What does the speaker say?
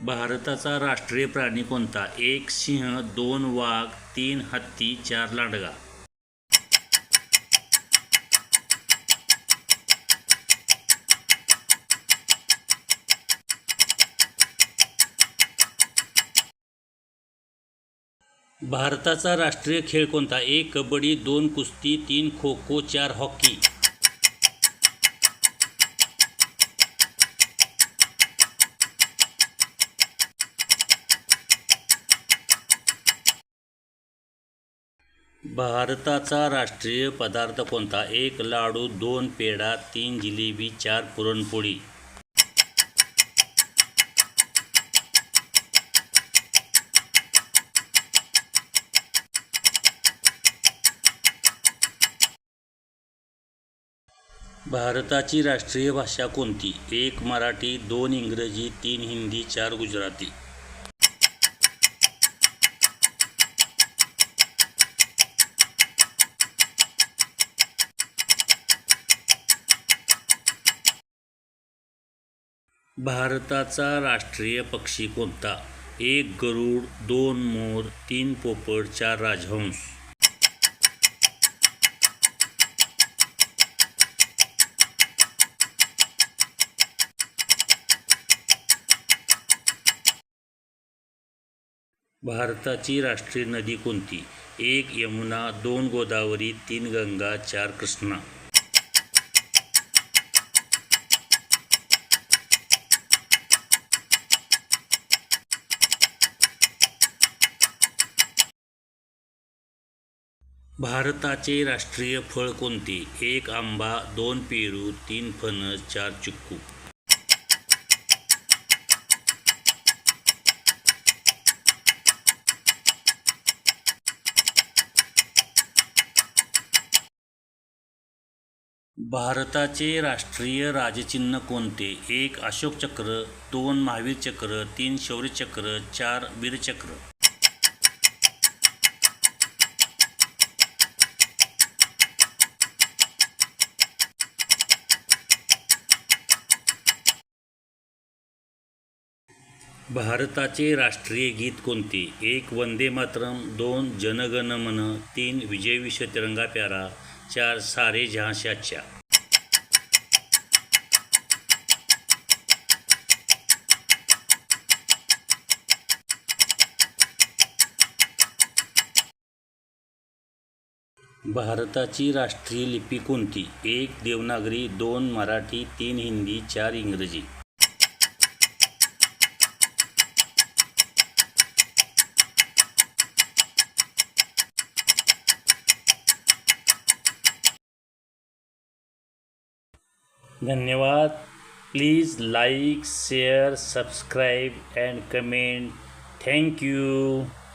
भारताचा राष्ट्रीय प्राणी कोणता? 1 सिंह, 2 वाघ, 3 हत्ती, 4 लांडगा. भारताचा राष्ट्रीय खेळ कोणता? 1 कबड्डी, 2 कुस्ती, 3 खो खो, 4 हॉकी. भारताचा राष्ट्रीय पदार्थ कोणता? 1 लाडू, 2 पेढा, 3 जिलेबी, 4 पुरणपोळी. भारताची राष्ट्रीय भाषा कोणती? 1 मराठी, 2 इंग्रजी, 3 हिंदी, 4 गुजराती. भारताचा राष्ट्रीय पक्षी कोणता? 1 गरुड, 2 मोर, 3 पोपट, 4 राजहंस. भारताची राष्ट्रीय नदी कोणती? 1 यमुना, 2 गोदावरी, 3 गंगा, 4 कृष्णा. भारताचे राष्ट्रीय फळ कोणते? 1 आंबा, 2 पेरू, 3 फणस, 4 चिक्कू. भारताचे राष्ट्रीय राजचिन्ह कोणते? 1 अशोक चक्र, 2 महावीर चक्र, 3 शौर्य चक्र, 4 वीरचक्र. भारताचे राष्ट्रीय गीत कोणते? 1 वंदे मातरम, 2 जनगण मन, 3 विजय विश्व तिरंगा प्यारा, 4 सारे जहां से अच्छा. भारताची राष्ट्रीय लिपी कोणती? 1 देवनागरी, 2 मराठी, 3 हिंदी, 4 इंग्रजी. धन्यवाद. Please like, share, subscribe and comment. Thank you.